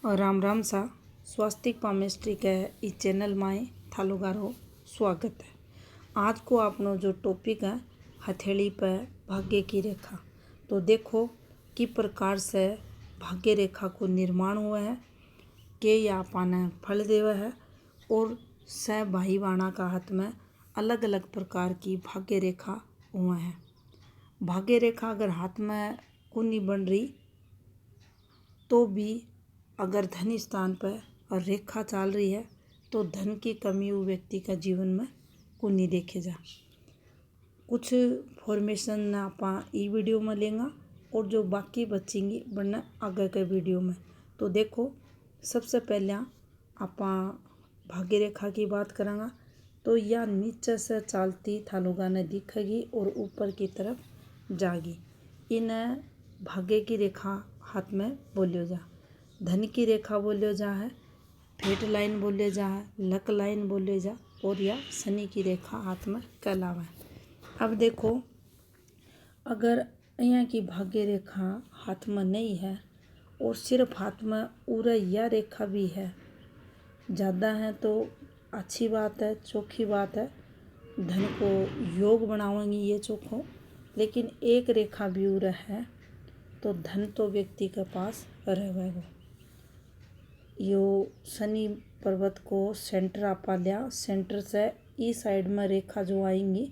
राम राम सा स्वास्तिक पामेस्ट्री के इस चैनल में थालो गारो स्वागत है। आज को आपनो जो टॉपिक है हथेली पर भाग्य की रेखा। तो देखो कि प्रकार से भाग्य रेखा को निर्माण हुआ है कि यह पाने फल देवा है और सह भाई बाणा का हाथ में अलग अलग प्रकार की भाग्य रेखा हुआ है। भाग्य रेखा अगर हाथ में को नहीं बन रही तो भी अगर धन स्थान पर और रेखा चल रही है तो धन की कमी वो व्यक्ति का जीवन में को नहीं देखे जा। कुछ फॉर्मेशन आप ई वीडियो में लेंगे और जो बाकी बचेंगी बनना आगे के वीडियो में। तो देखो सबसे पहले आप भाग्य रेखा की बात करेंगे तो यह नीचे से चलती थालोगा ने दिखेगी और ऊपर की तरफ जाएगी। इन्हें भाग्य की रेखा हाथ में बोलियो जा। धन की रेखा बोलियो जा है, फेट लाइन बोलियो जा है, लक लाइन बोलियो जा और या शनि की रेखा हाथ में कहलावा है। अब देखो अगर यहाँ की भाग्य रेखा हाथ में नहीं है और सिर्फ हाथ में उरा यह रेखा भी है ज़्यादा है तो अच्छी बात है, चोखी बात है, धन को योग बनावेंगी ये चोखो। लेकिन एक रेखा भी उरा है तो धन तो व्यक्ति के पास रहेगा। यो शनि पर्वत को सेंटर आपा लिया, सेंटर से इस साइड में रेखा जो आएंगी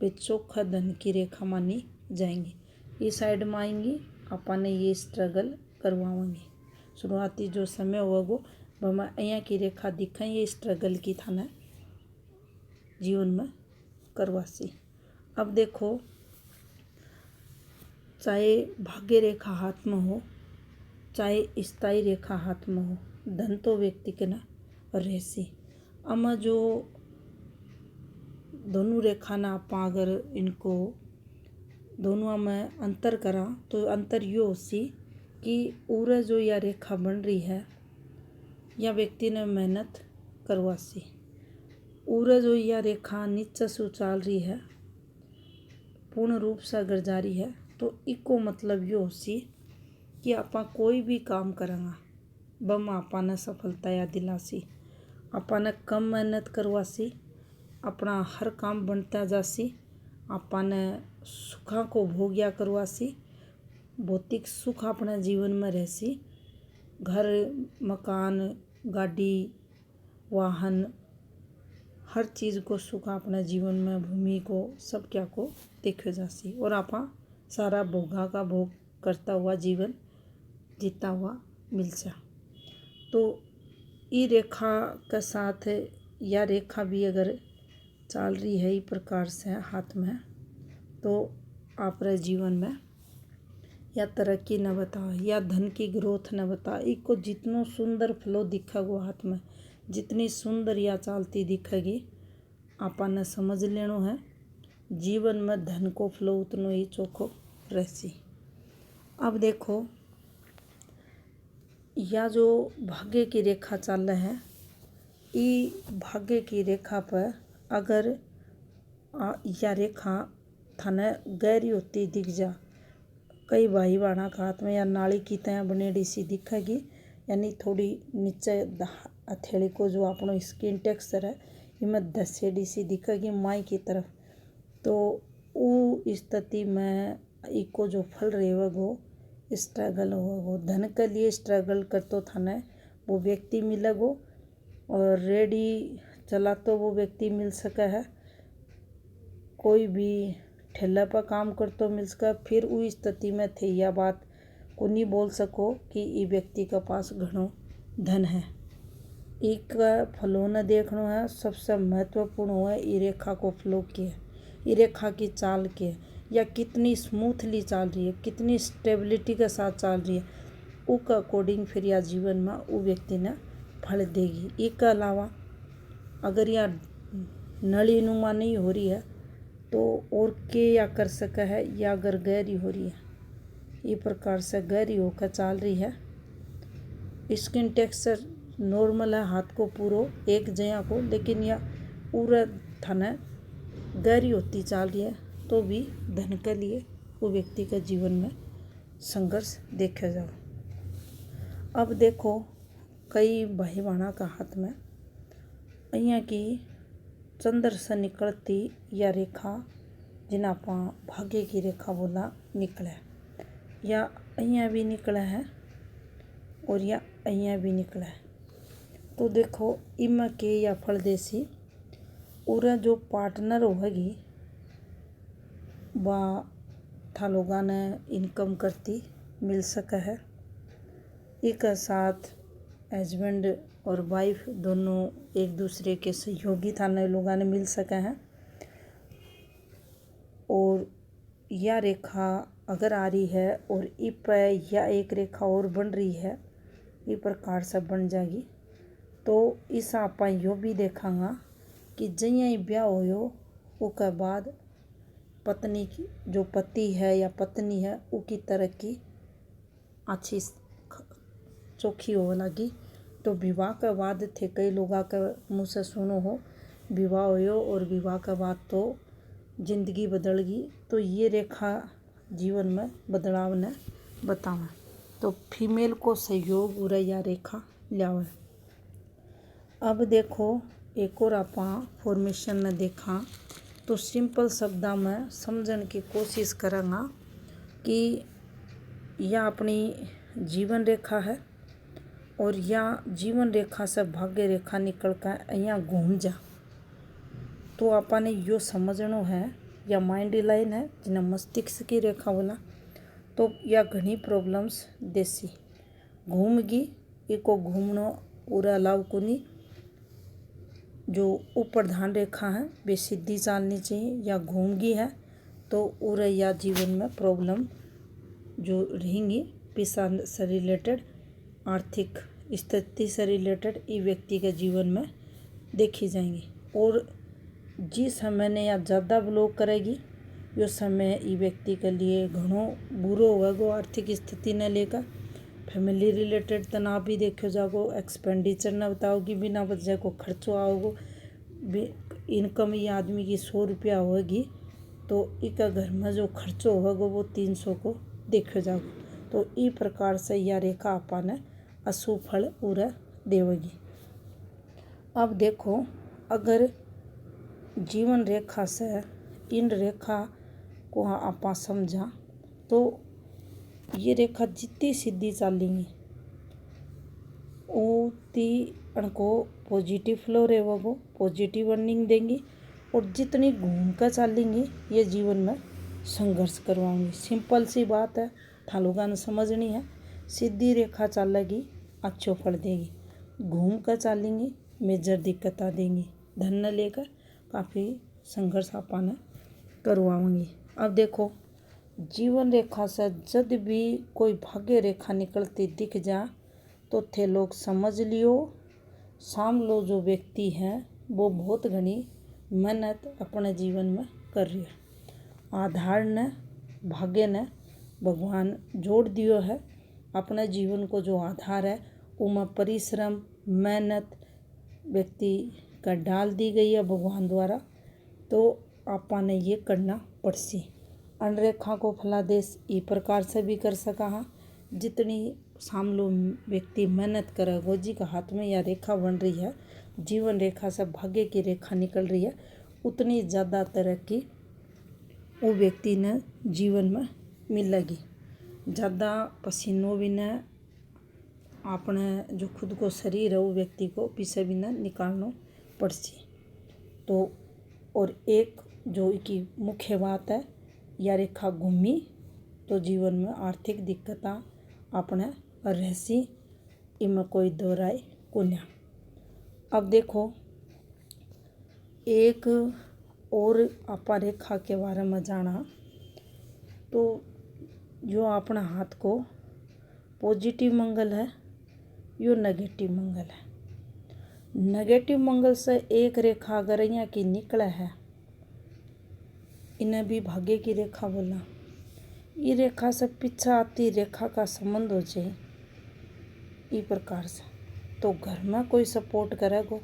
वे चोखा धन की रेखा मानी जाएंगी। इस साइड में आएंगी अपन ने ये स्ट्रगल करवाएंगे। शुरुआती जो समय होगा वह मैं यहाँ की रेखा दिखाएं ये स्ट्रगल की थाने जीवन में करवासी। अब देखो चाहे भाग्य रेखा हाथ में हो चाहे स्थायी रेखा हाथ में हो धन तो व्यक्ति के ना रहसी। अमा जो दोनों रेखा ना आप अगर इनको दोनों में अंतर करा तो अंतर यो सी कि उरा जो यह रेखा बन रही है या व्यक्ति ने मेहनत करवासी। उरा जो यह रेखा नीचे से चल रही है पूर्ण रूप से अगर जारी है तो इको मतलब यो सी कि आपा कोई भी काम करेंगे बम आपा ने सफलता या दिलासी। आपा ने कम मेहनत करवासी, अपना हर काम बनता जासी, आपा ने सुखा को भोग्या करवासी, भौतिक सुख अपने जीवन में रहसी। घर मकान गाड़ी वाहन हर चीज़ को सुख अपने जीवन में भूमि को सब क्या को देखे जासी और आपा सारा भोगा का भोग करता हुआ जीवन जीता हुआ मिल जा। तो ये रेखा के साथ या रेखा भी अगर चल रही है इस प्रकार से हाथ में तो आप जीवन में या तरक्की न बता या धन की ग्रोथ न बता। इसको जितनो सुंदर फ्लो दिखेगो हाथ में जितनी सुंदर या चालती दिखेगी आपा ने समझ लेनो है जीवन में धन को फ्लो उतनो ही चोखो रहसी। अब देखो या जो भाग्य की रेखा चल है ई भाग्य की रेखा पर अगर या रेखा थाने गहरी होती दिख जा कई भाई बाणा का हाथ में या नाली की तरह बनेड़ी सी दिखेगी यानी थोड़ी नीचे हथेली को जो अपनो स्किन टेक्सचर है इनमें धसेड़ी सी दिखेगी माई की तरफ। तो वो स्थिति में इको जो फल रहेगो स्ट्रगल होगो धन के लिए स्ट्रगल करतो थाने वो व्यक्ति मिलेगो और रेडी चला तो वो व्यक्ति मिल सका है। कोई भी ठेला पर काम करतो मिल सका फिर उस स्थिति में थे यह बात को नहीं बोल सको कि ये व्यक्ति के पास घणो धन है। एक फ्लो न देखना है सबसे महत्वपूर्ण हुआ ये रेखा को फ्लो के ये रेखा की चाल के या कितनी स्मूथली चल रही है कितनी स्टेबिलिटी के साथ चल रही है उसके अकॉर्डिंग फिर यह जीवन में वो व्यक्ति ने फल देगी। इसके अलावा अगर यह नलीनुमा नहीं हो रही है तो और के या कर सका है या अगर गहरी हो रही है ये प्रकार से गहरी होकर चल रही है। स्किन टेक्सचर नॉर्मल है हाथ को पूरो एक जया को लेकिन यह पूरा थाने गहरी होती चल रही है तो भी धन के लिए वो व्यक्ति के जीवन में संघर्ष देखा जाओ। अब देखो कई भाई बहना का हाथ में અહીંયા की चंद्र से निकलती या रेखा जिन्हें आप भाग्य की रेखा बोला निकले, या અહીંયા भी निकला है और या અહીંયા भी निकला है। तो देखो इनमें के या फल देसी और जो पार्टनर होगी वह था लोगों ने इनकम करती मिल सका है। एक साथ हस्बैंड और वाइफ दोनों एक दूसरे के सहयोगी था नए लोगों ने मिल सका है। और यह रेखा अगर आ रही है और इस पर या एक रेखा और बन रही है, इस प्रकार से बन जाएगी। तो इस आप यो भी देखांगा कि जैसे ही ब्याह हो उसके बाद पत्नी की जो पति है या पत्नी है उसकी तरक्की अच्छी चोखी हो लगी। तो विवाह के बाद थे कई लोगों के मुँह से सुनो हो विवाह हो और विवाह के बाद तो जिंदगी बदल गई। तो ये रेखा जीवन में बदलाव ने बतावा। तो फीमेल को सहयोग उरा या रेखा लियावे। अब देखो एक और आप फॉर्मेशन ने देखा तो सिंपल शब्दा में समझने की कोशिश करेंगे कि यह अपनी जीवन रेखा है और या जीवन रेखा से भाग्य रेखा निकल कर यहाँ घूम जा। तो आपने यो समझना है या माइंड लाइन है जिन्हें मस्तिष्क की रेखा बोला। तो या घनी प्रॉब्लम्स देसी घूमगी इको घूमना पूरा अलाव को नहीं। जो प्रधान रेखा है वे सीधी चालनी चाहिए या घूमगी है तो उरा या जीवन में प्रॉब्लम जो रहेंगी पैसा से रिलेटेड आर्थिक स्थिति से रिलेटेड ये व्यक्ति के जीवन में देखी जाएंगी। और जिस समय ने या ज़्यादा ब्लॉक करेगी यो समय ये व्यक्ति के लिए घणो बुरो होगा। आर्थिक स्थिति ने लेकर फैमिली रिलेटेड तनाव भी देखो जागो, एक्सपेंडिचर न बताओगी, बिना वजह को खर्चो आओगो। इनकम ये आदमी की 100 रुपया होगी तो इका घर में जो खर्चो होगा वो 300 को देखो जागो। तो इस प्रकार से यह रेखा आपने अशुभ फल पूरा देवेगी। अब देखो अगर जीवन रेखा से इन रेखा को आप समझा तो ये रेखा जितनी सीधी चलेंगी उतनी उनको पॉजिटिव फ्लो रहेगा, पॉजिटिव अर्निंग देंगी। और जितनी घूम कर चलेंगी ये जीवन में संघर्ष करवाएंगी। सिंपल सी बात है, था लोगों ने समझनी है। सीधी रेखा चलेगी अच्छो फल देगी, घूम कर चलेंगी मेजर दिक्कत देंगी, धन न लेकर काफ़ी संघर्ष आपने करवाएंगी। अब देखो जीवन रेखा से जब भी कोई भाग्य रेखा निकलती दिख जा तो थे लोग समझ लियो सामलो जो व्यक्ति है वो बहुत घनी मेहनत अपने जीवन में कर रही है। आधार ने भाग्य ने भगवान जोड़ दियो है। अपने जीवन को जो आधार है उनमें परिश्रम मेहनत व्यक्ति का डाल दी गई है भगवान द्वारा। तो आपने ये करना पड़सी। अनरेखा को फलादेश इस प्रकार से भी कर सका हाँ। जितनी सामलो व्यक्ति मेहनत करेगा जी का हाथ में यह रेखा बन रही है, जीवन रेखा से भाग्य की रेखा निकल रही है, उतनी ज़्यादा तरक्की वो व्यक्ति ने जीवन में मिलेगी। ज़्यादा पसीनों भी न अपने जो खुद को शरीर है वो व्यक्ति को पीछे भी न निकालना पड़सी। तो और एक जो की मुख्य बात है यह रेखा घूमी तो जीवन में आर्थिक दिक्कत अपने रहसी, इनमें कोई दो राय कुन्या। अब देखो एक और आप रेखा के बारे में जाना तो जो अपना हाथ को पॉजिटिव मंगल है यो नेगेटिव मंगल है। नेगेटिव मंगल से एक रेखा अगर यहाँ की निकले है इन्हें भी भाग्य की रेखा बोला। ये रेखा से पीछे आती रेखा का संबंध हो जाए इस प्रकार से तो घर में कोई सपोर्ट करेगा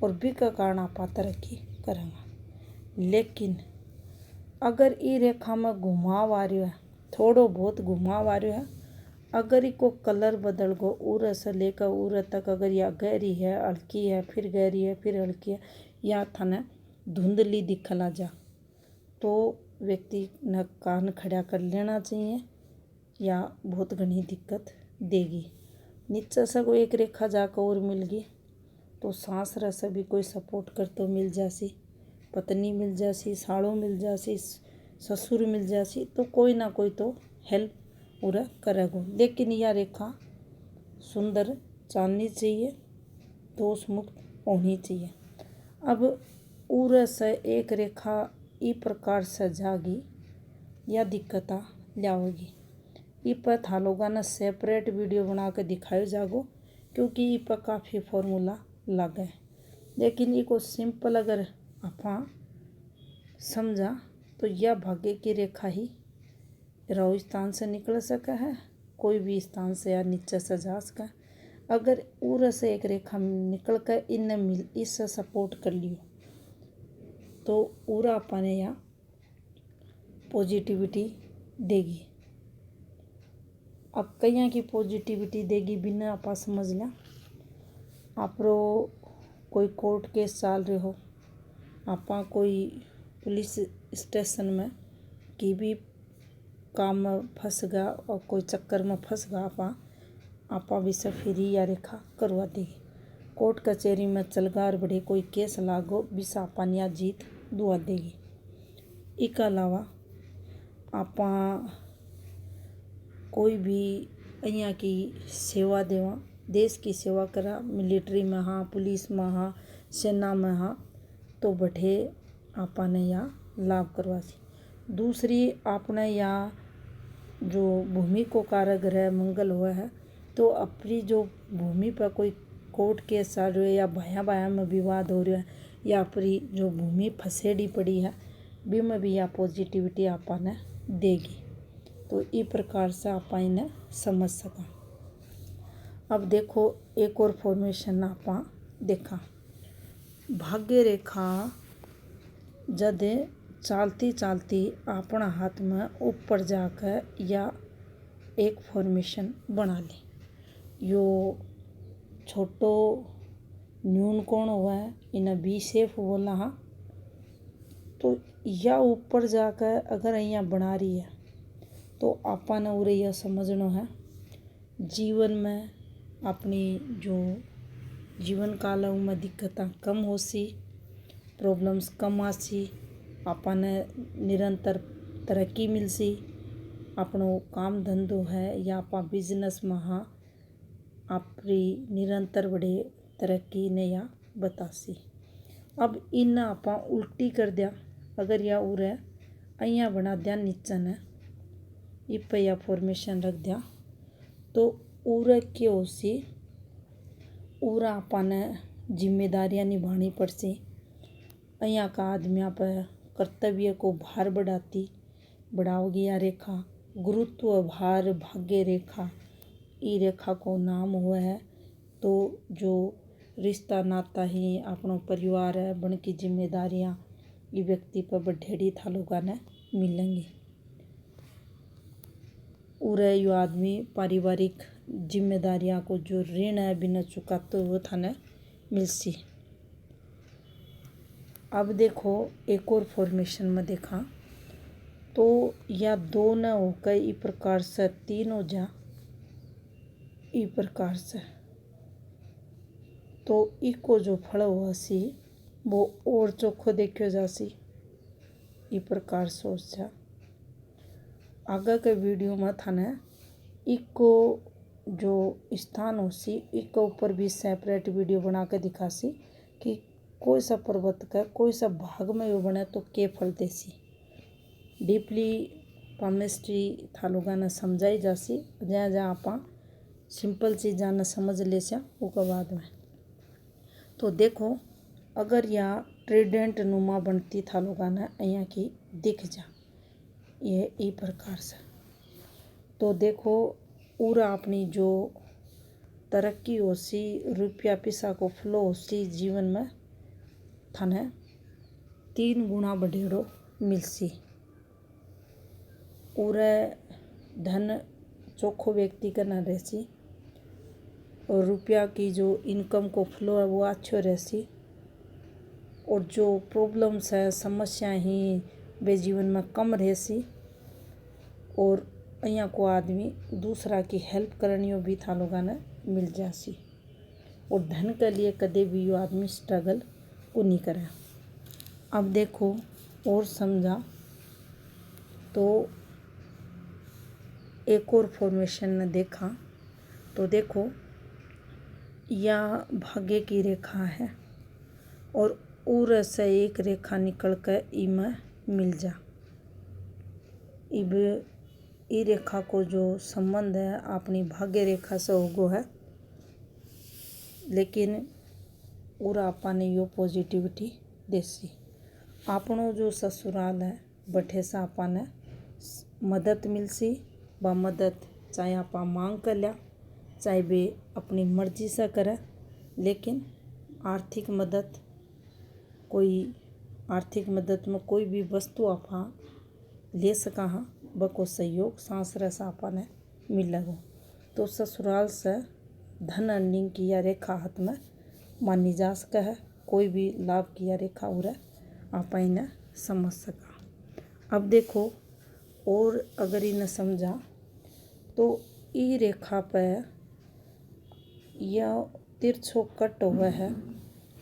और भी का कारण आप तरक्की करेंगे। लेकिन अगर ये रेखा में घुमाव आ रही है, थोड़ो बहुत घुमाव आ रही है अगर इको कलर बदल गो उरे से लेकर उरे तक, अगर या गहरी है हल्की है फिर गहरी है फिर हल्की है, या थाने धुंधली दिखला जा, तो व्यक्ति ने कान खड़ा कर लेना चाहिए या बहुत घनी दिक्कत देगी। नीचे से कोई एक रेखा जाकर और मिल गई तो सांस रस भी कोई सपोर्ट कर तो मिल जासी, पत्नी मिल जासी, साड़ो मिल जासी, ससुर मिल जासी, तो कोई ना कोई तो हेल्प पूरा करेगो। लेकिन यह रेखा सुंदर चांदनी चाहिए, दोष मुक्त होनी चाहिए। अब उरे से एक रेखा ई प्रकार से जागी या दिक्कत लाओगी। ई पर था लोगों ने सेपरेट वीडियो बना के दिखायो जागो, क्योंकि ई पर काफ़ी फॉर्मूला लगे। लेकिन इको सिंपल अगर आप समझा तो यह भाग्य की रेखा ही राहु स्थान से निकल सका है, कोई भी स्थान से या नीचे से जा सका। अगर उर से एक रेखा निकल कर इन मिल इससे सपोर्ट कर लियो तो उरा अपने या पॉजिटिविटी देगी। अब कईया की पॉजिटिविटी देगी बिना आप समझ लें। आप कोई कोर्ट केस चल रहे हो, आप कोई पुलिस स्टेशन में की भी काम में फंस गया और कोई चक्कर में फंस गया, आप विषय फ्री या रेखा करवा देगी। कोर्ट कचहरी में चलगार बड़े कोई केस लागो विषय अपन या जीत दुआ देगी। इसके अलावा आप कोई भी यहाँ की सेवा देवा, देश की सेवा करा, मिलिट्री में हाँ, पुलिस में हाँ, सेना में हाँ, तो बैठे आपने या लाभ करवा सी। दूसरी आपने या जो भूमि को कारक ग्रह मंगल हुआ है, तो अपनी जो भूमि पर कोई कोर्ट केस चल रहे या भाया भाया में विवाद हो रहा है या अपनी जो भूमि फसेड़ी पड़ी है भी में भी या पॉजिटिविटी आपने देगी। तो इस प्रकार से आप इन्हें समझ सका। अब देखो एक और फॉर्मेशन आप देखा, भाग्य रेखा जद चालती चालती अपना हाथ में ऊपर जाकर या एक फॉर्मेशन बना ली। यो छोटो न्यून कोण हुआ है, इन्हें बी शेप बोला हाँ। तो या ऊपर जाकर अगर यहाँ बना रही है तो आपने उरे यह समझना है जीवन में अपनी जो जीवन काल में दिक्कतें कम हो सी, प्रॉब्लम्स कम आसी, आपने निरंतर तरक्की मिल सी, अपनो काम धंधो है या आप बिजनेस में हाँ अपनी निरंतर बड़े तरक्की ने या बतासी। अब इन आप उल्टी कर दिया, अगर या उरे अइया बना दिया नीचे ने इप या फॉर्मेशन रख दिया तो उरे के होसी उरा आपने जिम्मेदारियां निभानी पड़सी। अइया का आदमियों पर कर्तव्य को भार बढ़ाओगी या रेखा गुरुत्व भार भाग्य रेखा, ई रेखा को नाम हुआ है। तो जो रिश्ता नाता ही अपनो परिवार है बन की जिम्मेदारियां ये व्यक्ति पर बढ़ेड़ी था लोगों ने मिलेंगी। उरे यो आदमी पारिवारिक जिम्मेदारियां को जो ऋण है बिना चुकाते वो थाने मिलसी। अब देखो एक और फॉर्मेशन में देखा तो या दो न होकर इस प्रकार से तीन हो जा, इस प्रकार से तो इको जो फल हुआ सी वो और चोखो देखो जासी। इस प्रकार सोच जा आगे के वीडियो में थाने इको जो स्थान हो सी इको ऊपर भी सेपरेट वीडियो बना के दिखासी कि कोई सा पर्वत का कोई सा भाग में वो बने तो के फल देसी। डीपली केमिस्ट्री था लोगों ने समझाई जासी, जहाँ जहाँ आप सिंपल चीज़ ने समझ ले सा उसके बाद में। तो देखो अगर या ट्रिडेंट नुमा बनती था लोगों ने यहाँ की दिख जा ये ई प्रकार से, तो देखो पूरा अपनी जो तरक्की हो सी रुपया पैसा को फ्लो हो सी जीवन में थाने 3 गुना बढ़ेड़ो मिलसी। पूरे धन चोखो व्यक्ति का ना रहसी और रुपया की जो इनकम को फ्लो है वो अच्छो रहसी और जो प्रॉब्लम्स है समस्याएं ही वे जीवन में कम रहसी और अहियाँ को आदमी दूसरा की हेल्प करनियो भी था लोगों ने मिल जासी और धन के लिए कदे भी यो आदमी स्ट्रगल को नहीं करे। अब देखो और समझा तो एक और फॉर्मेशन ने देखा तो देखो यह भाग्य की रेखा है और उर से एक रेखा निकल कर इमें मिल जा। इब ई रेखा को जो संबंध है अपनी भाग्य रेखा से होगो है, लेकिन और आपने यो पॉजिटिविटी देसी आपनो जो ससुराल है बठे से आपने मदद मिलसी। बा मदद चाहे आप मांग कर लिया चाहे वे अपनी मर्जी से करे, लेकिन आर्थिक मदद में कोई भी वस्तु आप ले सका हाँ बको सहयोग सांसरे से आपने मिलेगो। तो ससुराल से धन अर्निंग की यह रेखा हाथ में मानी जा सका है। कोई भी लाभ की यह रेखा उरे आप इन्हें समझ सका। अब देखो और अगर इन्हें समझा तो ई रेखा पे यह तिरछो कट हुआ है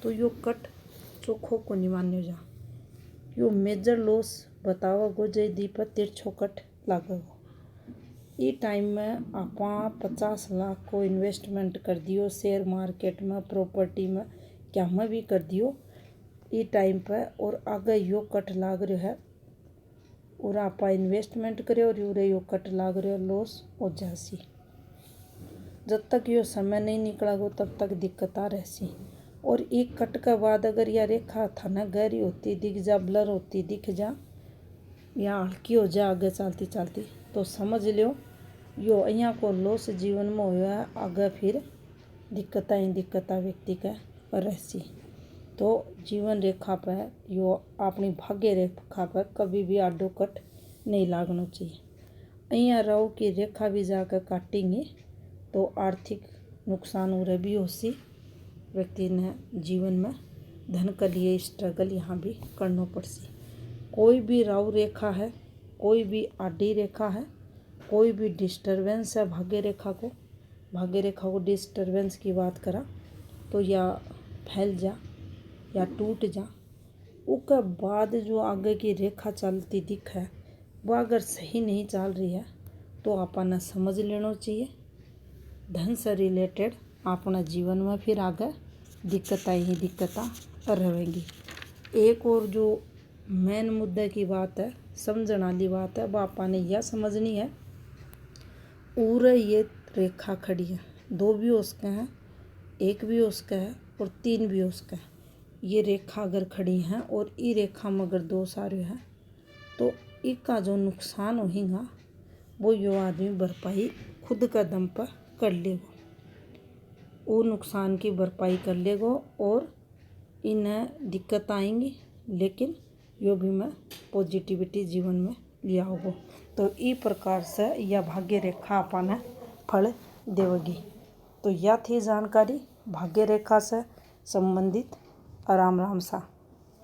तो यो कट चोखो को नहीं मान्यो जा। यो मेजर लॉस बतावगो जे दी पर तिरछो कट लागेगो। ई टाइम में आप 50 लाख को इन्वेस्टमेंट कर दियो शेयर मार्केट में प्रॉपर्टी में क्या में भी कर दियो ई टाइम पर और आगे यो कट लाग रहा है और आप इन्वेस्टमेंट करे और यो कट लाग रहा लॉस हो जासी। जब तक यो समय नहीं निकलागो तब तक दिक्कत आ रहसी और एक कट के बाद अगर यह रेखा थाना गहरी होती दिख जा ब्लर होती दिख जा या हल्की हो जा आगे चलती चलती तो समझ लियो यो अहियाँ को लॉस जीवन में हुआ है। आगे फिर दिक्कता व्यक्ति का रहसी। तो जीवन रेखा पर यो अपनी भाग्य रेखा पर कभी भी आडो कट नहीं लागना चाहिए। अहियाँ रहो की रेखा भी जाकर काटेंगे तो आर्थिक नुकसान उरे भी होसी। व्यक्ति ने जीवन में धन के लिए स्ट्रगल यहाँ भी करना पड़सी। कोई भी राहु रेखा है कोई भी आडी रेखा है कोई भी डिस्टर्बेंस है भाग्य रेखा को डिस्टर्बेंस की बात करा तो या फैल जा या टूट जा उसके बाद जो आगे की रेखा चलती दिख है वो अगर सही नहीं चल रही है तो आपने समझ लेना चाहिए। धन से रिलेटेड अपना जीवन में फिर आगे दिक्कता रहेंगी। एक और जो मेन मुद्दे की बात है समझने वाली बात है वो आपने यह समझनी है और ये रेखा खड़ी है 2 भी उसके हैं 1 भी उसका है और 3 भी उसका है। ये रेखा अगर खड़ी हैं और ई रेखा में अगर 2 सारे हैं तो इसका जो नुकसान होगा वो यो आदमी भरपाई खुद का दम पर कर लेगा। वो नुकसान की भरपाई कर लेगा और इन्हें दिक्कत आएंगी, लेकिन यो भी मैं पॉजिटिविटी जीवन में लिया होगा। तो इस प्रकार से यह भाग्य रेखा अपने फल देवगी। तो यह थी जानकारी भाग्य रेखा से संबंधित। राम राम सा।